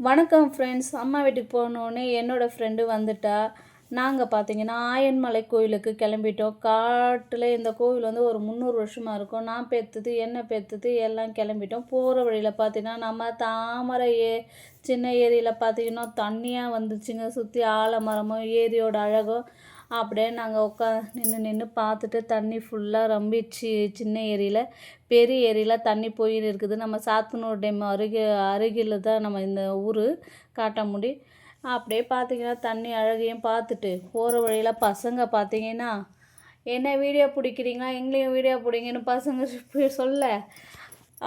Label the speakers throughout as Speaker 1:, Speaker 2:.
Speaker 1: வணக்கம் ஃப்ரெண்ட்ஸ். அம்மா வீட்டுக்கு போனோடனே என்னோடய ஃப்ரெண்டு வந்துட்டா. நாங்கள் பார்த்தீங்கன்னா ஆயன்மலை கோயிலுக்கு கிளம்பிட்டோம். காட்டில் இந்த கோவில் வந்து ஒரு 300 வருஷமாக இருக்கும். நான் பெற்றது என்ன பெற்றது எல்லாம் கிளம்பிட்டோம். போகிற வழியில் பார்த்தீங்கன்னா நம்ம தாமரை சின்ன ஏரியில் பார்த்தீங்கன்னா தண்ணியாக வந்துச்சுங்க. சுற்றி ஆலமரமும் ஏரியோட அழகும் அப்படியே நாங்கள் நின்று பார்த்துட்டு தண்ணி ஃபுல்லாக ரம்பிச்சு. சின்ன ஏரியில் பெரிய ஏரியில் தண்ணி போயின்னு இருக்குது. நம்ம சாத்தனூர் டேம் அருகில் தான் நம்ம இந்த ஊர் காட்டாமுடி. அப்படியே பார்த்தீங்கன்னா தண்ணி அழகையும் பார்த்துட்டு போகிற வழியில் பசங்க பார்த்தீங்கன்னா என்ன வீடியோ பிடிக்கிறீங்களா, எங்களையும் வீடியோ பிடிங்கன்னு பசங்க சொல்ல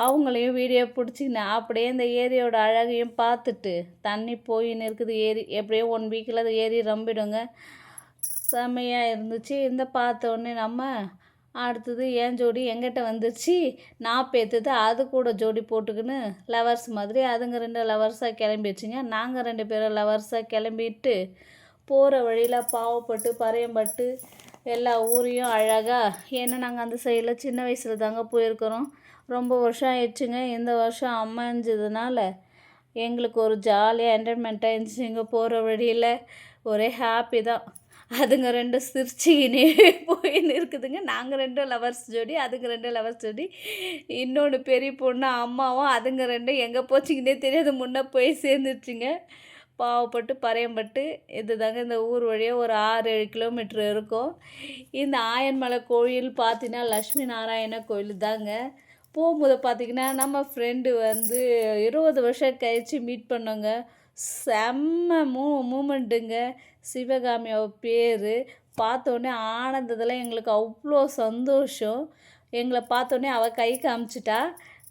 Speaker 1: அவங்களையும் வீடியோ பிடிச்சிக்கின்னு அப்படியே இந்த ஏரியோட அழகையும் பார்த்துட்டு தண்ணி போயின்னு இருக்குது. ஏரி எப்படியோ 1 வீக்கில் அது ஏரி ரம்பிடுங்க. செம்மையாக இருந்துச்சு. இந்த பார்த்தோன்னே நம்ம அடுத்தது என் ஜோடி எங்கிட்ட வந்துருச்சு. நான் பேத்துது அது கூட ஜோடி போட்டுக்கின்னு லவர்ஸ் மாதிரி அதுங்க 2 லவர்ஸாக கிளம்பிடுச்சுங்க. நாங்கள் 2 பேரும் லவர்ஸாக கிளம்பிட்டு போகிற வழியில் பாவப்பட்டு பறையம்பட்டு எல்லா ஊரையும் அழகாக, ஏன்னா நாங்கள் அந்த சைடில் சின்ன வயசில் தாங்க போயிருக்கிறோம். ரொம்ப வருஷம் ஆயிடுச்சுங்க. இந்த வருஷம் அமைஞ்சதுனால எங்களுக்கு ஒரு ஜாலியாக என்டர்டைன்மெண்ட்டாக இருந்துச்சுங்க. போகிற வழியில் ஒரே ஹாப்பி தான். அதுங்க 2 சிரிச்சிக்கினே போயின்னு இருக்குதுங்க. நாங்கள் 2 லவர்ஸ் ஜோடி, அதுங்க 2 லவர்ஸ் ஜோடி. இன்னொன்று பெரிய பொண்ணு அம்மாவும் அதுங்க 2 எங்கே போச்சிங்கன்னே தெரியாது முன்னே போய் சேர்ந்துருச்சுங்க. பாவப்பட்டு பறையம்பட்டு இது தாங்க இந்த ஊர் வழியாக ஒரு 6-7 கிலோமீட்ரு இருக்கும். இந்த ஆயன்மலை கோயில் பார்த்தீங்கன்னா லக்ஷ்மி நாராயண கோயில் தாங்க. போகும்போது பார்த்திங்கன்னா நம்ம ஃப்ரெண்டு வந்து 20 வருஷம் கழித்து மீட் பண்ணோங்க. செம்ம மூமெண்ட்டுங்க. சிவகாமி அவள் பேர். பார்த்தோன்னே ஆனந்தத்தில் எங்களுக்கு அவ்வளோ சந்தோஷம். எங்களை பார்த்தோன்னே அவள் கை காமிச்சிட்டா.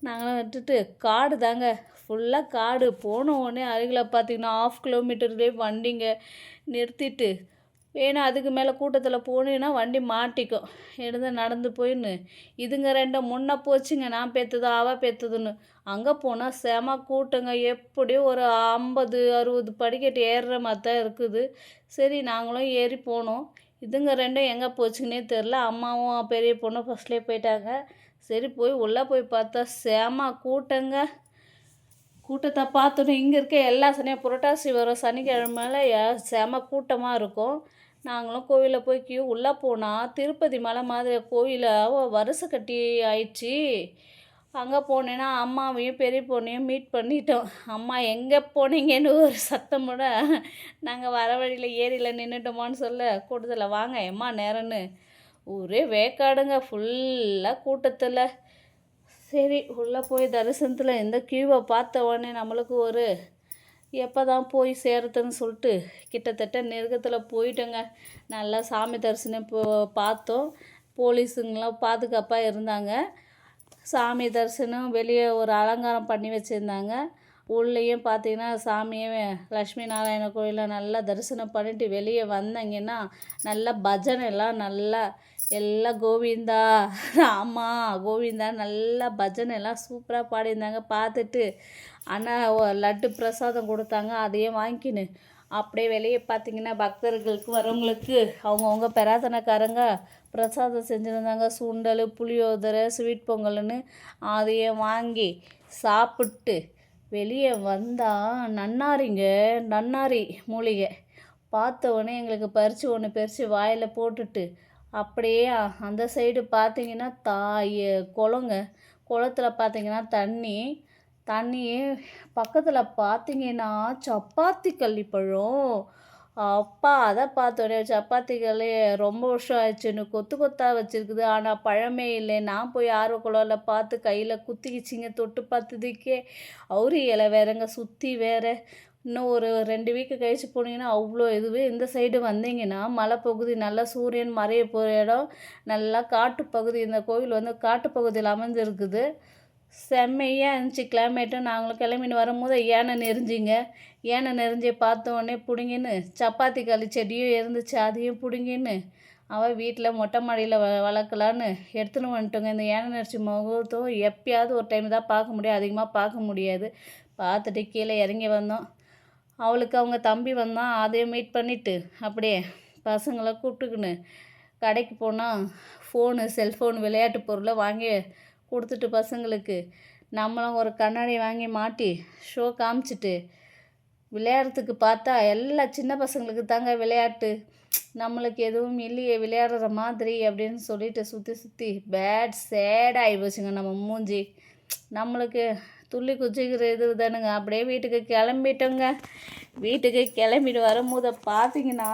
Speaker 1: நாங்களாம் விட்டுட்டு காடு தாங்க, ஃபுல்லாக காடு. போன உடனே அருகில் பார்த்திங்கன்னா 1/2 கிலோமீட்டர்லேயே வண்டிங்க நிறுத்திட்டு, ஏன்னா அதுக்கு மேலே கூட்டத்தில் போனீங்கன்னா வண்டி மாட்டிக்கும். எடுத்து நடந்து போயின்னு இதுங்க 2 முன்னே போச்சுங்க. நான் பெற்றதோ அவள் பெற்றதுன்னு. அங்கே போனால் செம கூட்டங்க. எப்படியும் ஒரு 50-60 படிக்கட்டு ஏறுற மாதிரி தான் இருக்குது. சரி நாங்களும் ஏறி போனோம். இதுங்க 2 எங்கே போச்சுங்கன்னே தெரில. அம்மாவும் பெரிய பொண்ணும் ஃபஸ்ட்லேயே போயிட்டாங்க. சரி போய் உள்ளே போய் பார்த்தா செம கூட்டங்க. கூட்டத்தை பார்த்தோன்னே இங்கே இருக்க எல்லா சனியும் புரட்டாசி வரும் சனிக்கிழமையில் செம கூட்டமாக இருக்கும். நாங்களும் கோவிலில் போய் உள்ளே போனால் திருப்பதி மலை மாதிரி கோயிலை வரிசை கட்டி ஆயிடுச்சு. அங்கே போனேன்னா அம்மாவையும் பெரிய பொண்ணையும் மீட் பண்ணிட்டோம். அம்மா எங்கே போனீங்கன்னு ஒரு சத்தமோட நாங்கள் வர வழியில் ஏரியில் நின்றுட்டோமான்னு சொல்ல கூட்டத்தில் வாங்க எம்மா நேரம்னு ஒரே வேக்காடுங்க ஃபுல்லாக கூட்டத்தில். சரி உள்ளே போய் தரிசனத்தில் இந்த கியூவை பார்த்த உடனே நம்மளுக்கு ஒரு எப்போ தான் போய் சேரத்துன்னு சொல்லிட்டு கிட்டத்தட்ட நெருக்கத்தில் போயிட்டோங்க. நல்லா சாமி தரிசனம் பார்த்தோம். போலீஸுங்களாம் பாதுகாப்பாக இருந்தாங்க. சாமி தரிசனம் வெளியே ஒரு அலங்காரம் பண்ணி வச்சுருந்தாங்க. உள்ளேயும் பார்த்தீங்கன்னா சாமியே லக்ஷ்மி நாராயண கோயிலில் நல்லா தரிசனம் பண்ணிட்டு வெளியே வந்தீங்கன்னா நல்லா பஜனை எல்லாம் நல்லா எல்லாம் கோவிந்தா ராமா கோவிந்தா நல்லா பஜனை எல்லாம் சூப்பராக பாடியிருந்தாங்க. பார்த்துட்டு அண்ணா லட்டு பிரசாதம் கொடுத்தாங்க. அதையே வாங்கிக்கின்னு அப்படியே வெளியே பார்த்திங்கன்னா பக்தர்களுக்கு வரவங்களுக்கு அவங்கவுங்க பிரார்த்தனைக்காரங்க பிரசாதம் செஞ்சுருந்தாங்க. சுண்டல், புளியோதரை, ஸ்வீட் பொங்கல்னு அதையே வாங்கி சாப்பிட்டு வெளியே வந்தால் நன்னாரி மூலிகை பார்த்த உடனே எங்களுக்கு பறித்து பறித்து வாயில் போட்டுட்டு அப்படியே அந்த சைடு பார்த்திங்கன்னா குளத்துல பார்த்திங்கன்னா தண்ணி பக்கத்தில் பார்த்திங்கன்னா சப்பாத்தி கள்ளிப்பழம். அப்பா அதை பார்த்தோன்னே சப்பாத்தி கல்லி ரொம்ப வருஷம் ஆயிடுச்சுன்னு கொத்தாக வச்சுருக்குது. ஆனால் பழமே இல்லை. நான் போய் ஆர்வக்குழாவில் பார்த்து கையில் குத்திக்கிச்சிங்க. தொட்டு பார்த்ததுக்கே அவுரி இலை வேறங்க சுற்றி வேறு. இன்னும் ஒரு 2 வீக்கு கழிச்சு போனீங்கன்னா அவ்வளோ இதுவே. இந்த சைடு வந்தீங்கன்னா மலைப்பகுதி நல்லா சூரியன் மறைய போகிற இடம், நல்லா காட்டுப்பகுதி. இந்த கோவில் வந்து காட்டுப்பகுதியில் அமைஞ்சிருக்குது. செம்மையாக இருந்துச்சு கிளைமேட்டும். நாங்களும் கிளம்பின்னு வரும்போது யானை நெறிஞ்சி பார்த்தோன்னே பிடுங்கின்னு சப்பாத்தி களி செடியும் இருந்துச்சு. அதையும் பிடுங்கின்னு அவள் வீட்டில் மொட்டை மாடியில் வளர்க்கலான்னு எடுத்துன்னு வந்துட்டோங்க. இந்த யானை நெரிச்சி முகத்தும் எப்பயாவது ஒரு டைம் தான் பார்க்க முடியும், அதிகமாக பார்க்க முடியாது. பார்த்துட்டு கீழே இறங்கி வந்தோம். அவளுக்கு அவங்க தம்பி வந்தான். அதையும் மீட் பண்ணிவிட்டு அப்படியே பசங்களை கூப்பிட்டுக்குன்னு கடைக்கு போனால் செல்ஃபோன் விளையாட்டு பொருளை வாங்கி கொடுத்துட்டு பசங்களுக்கு நம்மளும் ஒரு கண்ணாடி வாங்கி மாட்டி ஷோ காமிச்சிட்டு விளையாடுறதுக்கு பார்த்தா எல்லா சின்ன பசங்களுக்கு தாங்க விளையாட்டு. நம்மளுக்கு எதுவும் இல்லையே விளையாடுற மாதிரி அப்படின்னு சொல்லிட்டு சுற்றி சுற்றி சேட் ஆகி போச்சுங்க நம்ம மூஞ்சி. நம்மளுக்கு துள்ளி குச்சிக்கிற இது தானுங்க. அப்படியே வீட்டுக்கு கிளம்பிட்டோங்க. வீட்டுக்கு கிளம்பிட்டு வரும்போது பார்த்தீங்கன்னா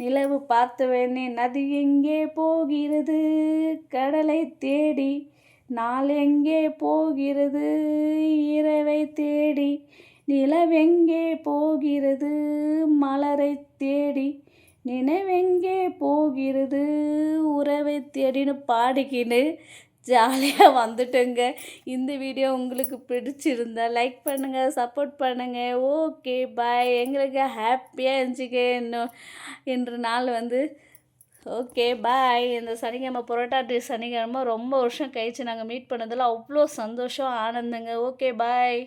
Speaker 1: நிலவு பார்த்தவனே நதி எங்கே போகிறது கடலை தேடி, நாள் எங்கே போகிறது இரவை தேடி, நிலவெங்கே போகிறது மலரை தேடி, நினைவெங்கே போகிறது உறவை தேடின்னு பாடிக்கின்னு ஜாலியாக வந்துட்டேங்க. இந்த வீடியோ உங்களுக்கு பிடிச்சிருந்தா லைக் பண்ணுங்கள், சப்போர்ட் பண்ணுங்கள். Okay bye. எங்களுக்கு ஹாப்பியாக இருந்துச்சுங்க இன்று நாள் ஓகே பாய். இந்த சனிக்கிழமை புரட்டாசி சனிக்கிழமை ரொம்ப வருஷம் கழிச்சு நாங்கள் மீட் பண்ணதில் அவ்வளோ சந்தோஷம் ஆனந்தங்க. Okay bye.